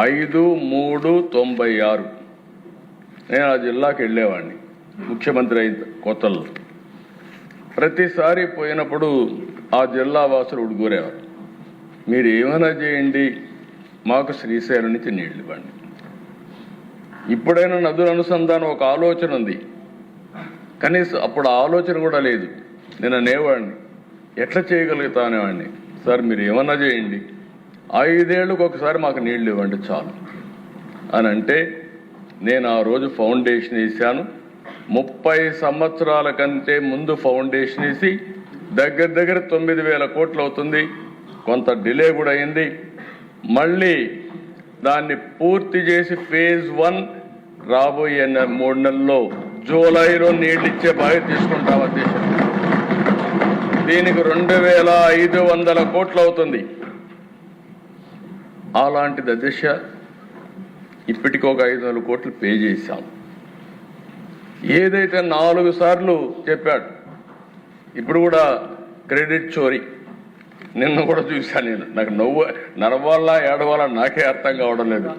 5/3/96 నేను ఆ జిల్లాకి వెళ్ళేవాడిని ముఖ్యమంత్రి అయిన కొత్తలో. ప్రతిసారి పోయినప్పుడు ఆ జిల్లా వాసులు ఉడుగురేవారు, మీరు ఏమైనా చేయండి మాకు శ్రీశైలం నుంచి నీళ్లు ఇవ్వండి. ఇప్పుడైనా నదుల అనుసంధానం ఒక ఆలోచన ఉంది, కనీసం అప్పుడు ఆలోచన కూడా లేదు. నేను అనేవాడిని ఎట్లా చేయగలుగుతానేవాడిని, సార్ మీరు ఏమన్నా చేయండి 5 ఏళ్ళకు ఒకసారి మాకు నీళ్లు ఇవ్వండి చాలు అని అంటే, నేను ఆ రోజు ఫౌండేషన్ వేసాను. 30 సంవత్సరాల కంటే ముందు ఫౌండేషన్ వేసి దగ్గర 9,000 కోట్లు అవుతుంది. కొంత డిలే కూడా అయింది. మళ్ళీ దాన్ని పూర్తి చేసి ఫేజ్ 1 రాబోయే 3 నెలల్లో జూలైలో నీళ్ళు ఇచ్చే బాధ్యత తీసుకుంటాం అధ్యక్ష. దీనికి 2,500 కోట్లు అవుతుంది. అలాంటిది అధ్యక్ష ఇప్పటికి ఒక 500 కోట్లు పే చేశాం. ఏదైతే 4 సార్లు చెప్పాడు, ఇప్పుడు కూడా క్రెడిట్ చోరీ నిన్న కూడా చూశాను. నేను నాకు నరవాళ్ళ ఏడవాళ్ళ నాకే అర్థం కావడం లేదు.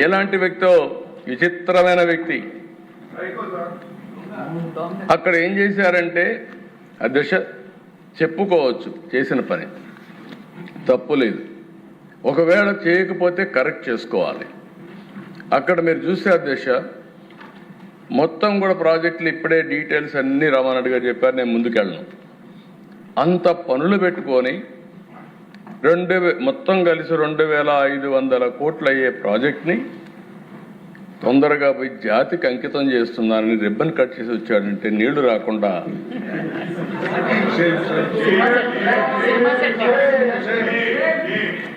ఎలాంటి వ్యక్తో, విచిత్రమైన వ్యక్తి. అక్కడ ఏం చేశారంటే అధ్యక్ష చెప్పుకోవచ్చు చేసిన పని తప్పు లేదు, ఒకవేళ చేయకపోతే కరెక్ట్ చేసుకోవాలి. అక్కడ మీరు చూస్తే అధ్యక్ష మొత్తం కూడా ప్రాజెక్టులు ఇప్పుడే డీటెయిల్స్ అన్నీ రామారెడ్డి గారు చెప్పారు, నేను ముందుకెళ్ళను. అంత పనులు పెట్టుకొని మొత్తం కలిసి 2,500 కోట్లు అయ్యే ప్రాజెక్ట్ని తొందరగా పోయి జాతికి అంకితం చేస్తున్నానని రిబ్బన్ కట్ చేసి వచ్చాడంటే నీళ్లు రాకుండా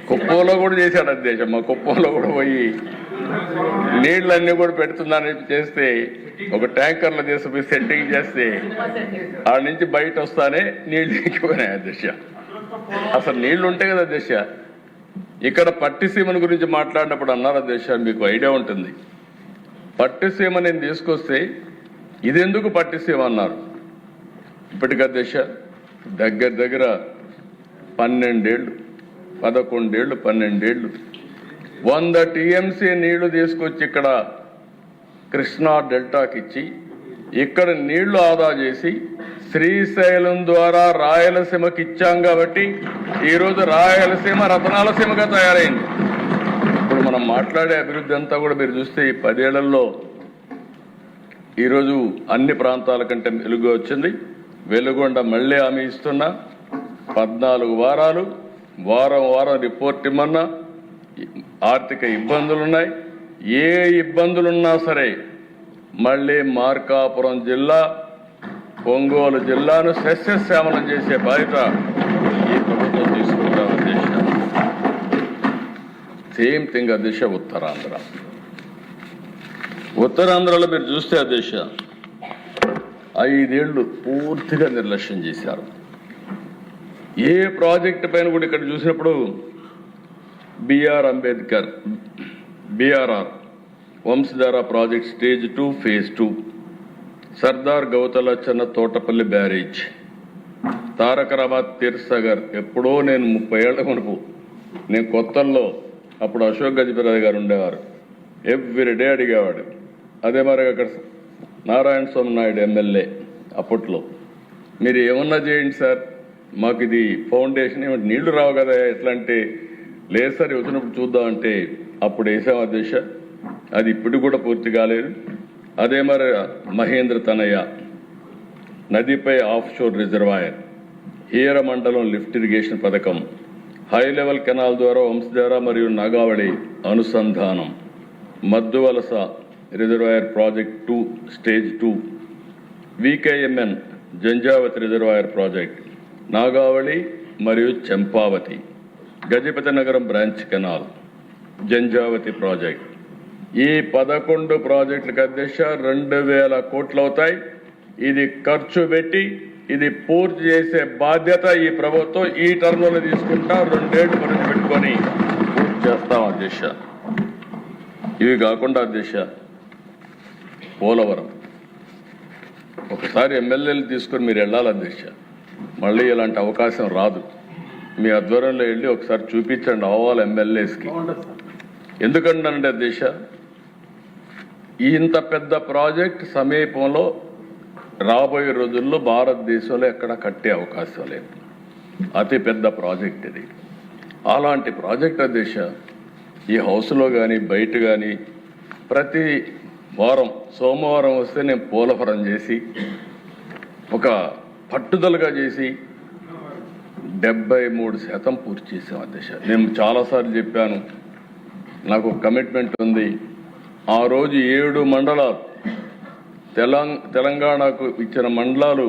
కుప్పంలో కూడా చేశాడు అధ్యక్ష. మా కుప్పంలో కూడా పోయి నీళ్ళన్నీ కూడా పెడుతుందని చేస్తే ఒక ట్యాంకర్లో తీసుకుపోయి సెట్టింగ్ చేస్తే ఆడ నుంచి బయట వస్తానే నీళ్లు ఎక్కిపోయినాయి అధ్యక్ష. అసలు నీళ్లు ఉంటాయి కదా అధ్యక్ష. ఇక్కడ పట్టిసీమను గురించి మాట్లాడినప్పుడు అన్నారు అధ్యక్ష, మీకు ఐడియా ఉంటుంది. పట్టిసీమ నేను తీసుకొస్తే ఇదెందుకు పట్టిసీమ అన్నారు. ఇప్పటికి అధ్యక్ష దగ్గర 12 ఏళ్ళు 12 ఏళ్ళు 100 టీఎంసీ నీళ్లు తీసుకొచ్చి ఇక్కడ కృష్ణా డెల్టాకి ఇచ్చి ఇక్కడ నీళ్లు ఆదా చేసి శ్రీశైలం ద్వారా రాయలసీమకి ఇచ్చాం కాబట్టి ఈరోజు రాయలసీమ రతనాలసీమగా తయారైంది. ఇప్పుడు మనం మాట్లాడే అభివృద్ధి అంతా కూడా మీరు చూస్తే ఈ 10 ఏళ్లలో ఈరోజు అన్ని ప్రాంతాల కంటే వెలుగు వచ్చింది. వెలుగొండ మళ్ళీ హామీ ఇస్తున్నా, 14 వారాలు వారం రిపోర్ట్ ఇమ్మన్నా. ఆర్థిక ఇబ్బందులున్నాయి, ఏ ఇబ్బందులున్నా సరే మళ్ళీ మార్కాపురం జిల్లా, ఒంగోలు జిల్లాను సస్యశ్యామలం చేసే బాధ్యత ఈ ప్రభుత్వం తీసుకుంటాం అధ్యక్ష. సేమ్ థింగ్ అధ్యక్ష ఉత్తరాంధ్రలో మీరు చూస్తే అధ్యక్ష 5 ఏళ్ళు పూర్తిగా నిర్లక్ష్యం చేశారు. ఏ ప్రాజెక్టు పైన కూడా ఇక్కడ చూసినప్పుడు BRR Vamsadhara project stage 2 phase 2, Sardar Gouthu Latchanna Thotapalli barrage, తారకరాబాద్ తీర్సాగర్. ఎప్పుడో నేను 30 ఏళ్ల మునుపు నేను కొత్తల్లో అప్పుడు అశోక్ గజపతిరాజు గారు ఉండేవారు, ఎవ్రీడే అడిగేవాడు. అదే మరి అక్కడ నారాయణ స్వామి నాయుడు ఎమ్మెల్యే అప్పట్లో, మీరు ఏమన్నా చేయండి సార్ మాకు ఇది ఫౌండేషన్ ఏమంటే నీళ్లు రావు కదా ఎట్లా అంటే, లేదు సార్ వచ్చినప్పుడు చూద్దామంటే అప్పుడు వేసాం అధ్యక్ష. అది ఇప్పుడు కూడా పూర్తి కాలేదు. అదే మరి మహేంద్ర తనయ్య నదిపై ఆఫ్షోర్ రిజర్వాయర్, హీర మండలం లిఫ్ట్ ఇరిగేషన్ పథకం, హై లెవెల్ కెనాల్ ద్వారా వంశధార మరియు నాగావళి అనుసంధానం, Madduvalasa reservoir project 2 stage 2, VKMN Janjhavathi reservoir project, Nagavali మరియు చంపావతి, గజపతి నగరం బ్రాంచ్ కెనాల్, జంజావతి ప్రాజెక్ట్. ఈ 11 ప్రాజెక్టులకు అధ్యక్ష 2,000 కోట్లు అవుతాయి. ఇది ఖర్చు పెట్టి ఇది పూర్తి చేసే బాధ్యత ఈ ప్రభుత్వం ఈ టర్మ్లో తీసుకుంటా 2 ఏళ్ళు ఖర్చు పెట్టుకొని పూర్తి చేస్తాం అధ్యక్ష. ఇవి కాకుండా అధ్యక్ష పోలవరం ఒకసారి ఎమ్మెల్యేలు తీసుకొని మీరు వెళ్ళాలి అధ్యక్ష, మళ్ళీ ఇలాంటి అవకాశం రాదు. మీ ఆధ్వర్యంలో వెళ్ళి ఒకసారి చూపించండి ఆల్ ఎమ్మెల్యేస్కి. ఎందుకంటే దిశ ఇంత పెద్ద ప్రాజెక్ట్ సమీపంలో రాబోయే రోజుల్లో భారతదేశంలో ఎక్కడ కట్టే అవకాశం లేదు. అతి పెద్ద ప్రాజెక్ట్ ఇది. అలాంటి ప్రాజెక్ట్ దిశ ఈ హౌస్లో కానీ బయట కానీ ప్రతి వారం సోమవారం వస్తే నేను పోలవరం చేసి ఒక పట్టుదలగా చేసి 73% పూర్తి చేసాం అధ్యక్ష. నేను చాలాసార్లు చెప్పాను, నాకు కమిట్మెంట్ ఉంది. ఆ రోజు 7 మండలాలు తెలంగాణకు ఇచ్చిన మండలాలు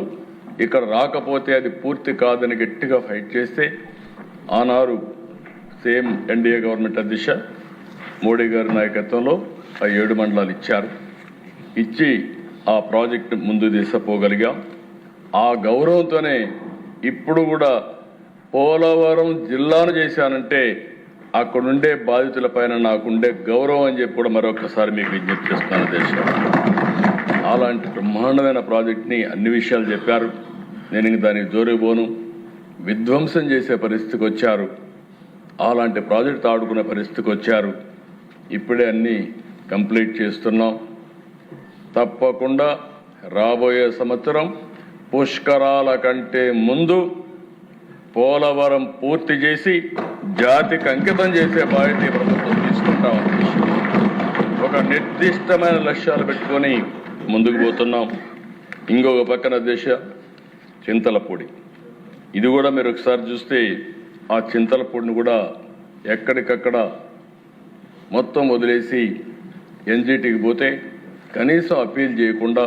ఇక్కడ రాకపోతే అది పూర్తి కాదని గట్టిగా ఫైట్ చేస్తే ఆనాడు సేమ్ ఎన్డీఏ గవర్నమెంట్ అధ్యక్ష మోడీ గారి నాయకత్వంలో ఆ 7 మండలాలు ఇచ్చారు. ఇచ్చి ఆ ప్రాజెక్టు ముందు తీసుకుపోగలిగాం. ఆ గౌరవంతోనే ఇప్పుడు కూడా పోలవరం జిల్లాను చేశానంటే అక్కడుండే బాధితుల పైన నాకుండే గౌరవం అని చెప్పి కూడా మరొకసారి మీకు విజ్ఞప్తి చేస్తున్నాను దేశం. అలాంటి బ్రహ్మాండమైన ప్రాజెక్ట్ని అన్ని విషయాలు చెప్పారు. నేను ఇంక దానికి జోరిపోను. విధ్వంసం చేసే పరిస్థితికి వచ్చారు. అలాంటి ప్రాజెక్ట్ ఆడుకునే పరిస్థితికి వచ్చారు. ఇప్పుడే అన్నీ కంప్లీట్ చేస్తున్నాం. తప్పకుండా రాబోయే సంవత్సరం పుష్కరాల కంటే ముందు పోలవరం పూర్తి చేసి జాతికి అంకితం చేసే బాధ్యత ఈ ప్రభుత్వం తీసుకుంటాం. ఒక నిర్దిష్టమైన లక్ష్యాలు పెట్టుకొని ముందుకు పోతున్నాం. ఇంకొక పక్కన దేశ చింతలపూడి, ఇది కూడా మీరు ఒకసారి చూస్తే ఆ చింతలపూడిని కూడా ఎక్కడికక్కడ మొత్తం వదిలేసి ఎన్జిటికి పోతే కనీసం అప్పీల్ చేయకుండా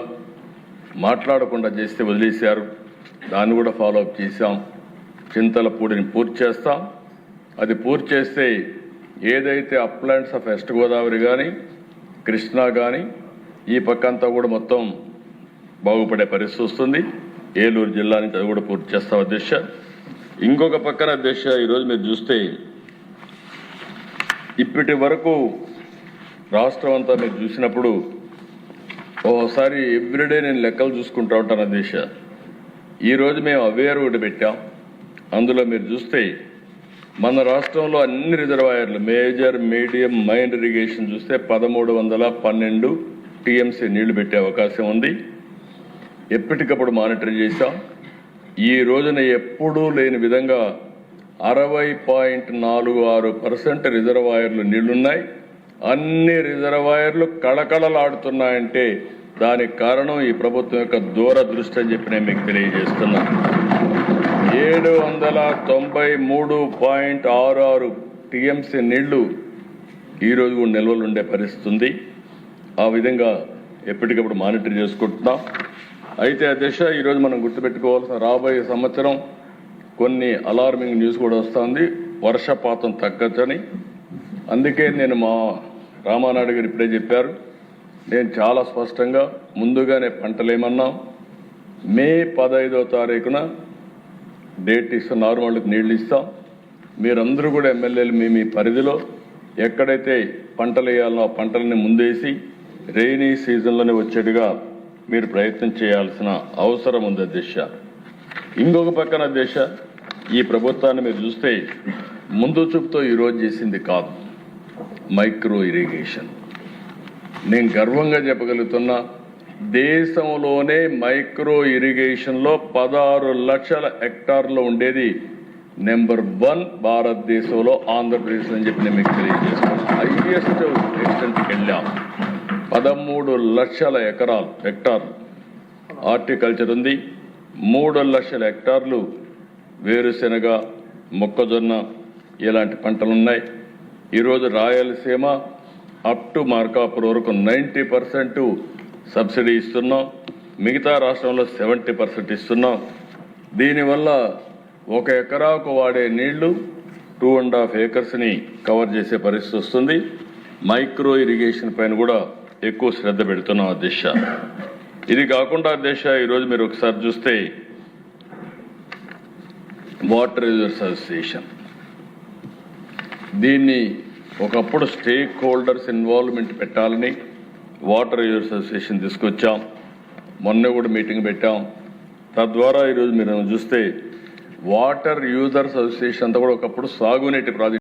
మాట్లాడకుండా చేస్తే వదిలేశారు. దాన్ని కూడా ఫాలో అప్ చేశాం. చింతలపూడిని పూర్తి చేస్తాం. అది పూర్తి చేస్తే ఏదైతే అప్లాంట్స్ ఆఫ్ వెస్ట్ గోదావరి కానీ కృష్ణా కానీ ఈ పక్కంతా కూడా మొత్తం బాగుపడే పరిస్థితి వస్తుంది. ఏలూరు జిల్లా నుంచి అది కూడా పూర్తి చేస్తాం అధ్యక్ష. ఇంకొక పక్కన అధ్యక్ష ఈరోజు మీరు చూస్తే ఇప్పటి వరకు రాష్ట్రం అంతా మీరు చూసినప్పుడు ఓసారి ఎవ్రీడే నేను లెక్కలు చూసుకుంటూ ఉంటాను అధ్యక్ష. ఈరోజు మేము అవేర్ ఒకటి పెట్టాం. అందులో మీరు చూస్తే మన రాష్ట్రంలో అన్ని రిజర్వాయర్లు మేజర్ మీడియం మైన్ ఇరిగేషన్ చూస్తే 1312 టీఎంసీ నీళ్లు పెట్టే అవకాశం ఉంది. ఎప్పటికప్పుడు మానిటర్ చేశాం. ఈ రోజున ఎప్పుడూ లేని విధంగా 60.46% రిజర్వాయర్లు నీళ్లున్నాయి. అన్ని రిజర్వాయర్లు కళకళలాడుతున్నాయంటే దానికి కారణం ఈ ప్రభుత్వం యొక్క దూరదృష్టి అని చెప్పి నేను మీకు తెలియజేస్తున్నా. 793.66 టీఎంసీ నీళ్లు ఈరోజు కూడా నిల్వలు ఉండే పరిస్థితి ఉంది. ఆ విధంగా ఎప్పటికప్పుడు మానిటర్ చేసుకుంటున్నాం. అయితే అధ్యక్ష ఈరోజు మనం గుర్తుపెట్టుకోవాల్సిన రాబోయే సంవత్సరం కొన్ని అలార్మింగ్ న్యూస్ కూడా వస్తుంది. వర్షపాతం తగ్గచ్చని. అందుకే నేను మా రామానాయుడు గారు ఇప్పుడే చెప్పారు. నేను చాలా స్పష్టంగా ముందుగానే పంటలేమన్నాం. మే 15వ తారీఖున డేట్ ఇస్తున్నారు. వాళ్ళకి నీళ్లు ఇస్తాం. మీరందరూ కూడా ఎమ్మెల్యేలు మీ పరిధిలో ఎక్కడైతే పంటలు వేయాలనో ఆ పంటలని ముందేసి రెయినీ సీజన్లోనే వచ్చేట్టుగా మీరు ప్రయత్నం చేయాల్సిన అవసరం ఉంది అధ్యక్ష. ఇంకొక పక్కన అధ్యక్ష ఈ ప్రభుత్వాన్ని మీరు చూస్తే ముందు చూపుతో ఈరోజు చేసింది కాదు. మైక్రో ఇరిగేషన్ నేను గర్వంగా చెప్పగలుగుతున్నా. దేశంలోనే మైక్రో ఇరిగేషన్లో 16 లక్షల హెక్టార్లో ఉండేది నెంబర్ 1 భారతదేశంలో ఆంధ్రప్రదేశ్ అని చెప్పి నేను మీకు తెలియజేస్తాను. హైయెస్ట్ ఎక్స్టెంట్కి వెళ్ళాం. 13 లక్షల హెక్టార్లు హార్టికల్చర్ ఉంది. 3 లక్షల హెక్టార్లు వేరుశెనగ, మొక్కజొన్న ఇలాంటి పంటలు ఉన్నాయి. ఈరోజు రాయలసీమ అప్ టు మార్కాపురం వరకు 90% సబ్సిడీ ఇస్తున్నాం. మిగతా రాష్ట్రంలో 70% ఇస్తున్నాం. దీనివల్ల 1 ఎకరాకు వాడే నీళ్లు 2.5 ఏకర్స్ని కవర్ చేసే పరిస్థితి వస్తుంది. మైక్రో ఇరిగేషన్ పైన కూడా ఎక్కువ శ్రద్ధ పెడుతున్నాం అధ్యక్ష. ఇది కాకుండా అధ్యక్ష ఈరోజు మీరు ఒకసారి చూస్తే వాటర్ యూజర్స్ అసోసియేషన్, దీన్ని ఒకప్పుడు స్టేక్ హోల్డర్స్ ఇన్వాల్వ్మెంట్ పెట్టాలని వాటర్ యూజర్స్ అసోసియేషన్ తీసుకొచ్చాం. మొన్న కూడా మీటింగ్ పెట్టాం. తద్వారా ఈరోజు మీరు చూస్తే వాటర్ యూజర్స్ అసోసియేషన్ అంతా కూడా ఒకప్పుడు సాగునీటి ప్రాజెక్ట్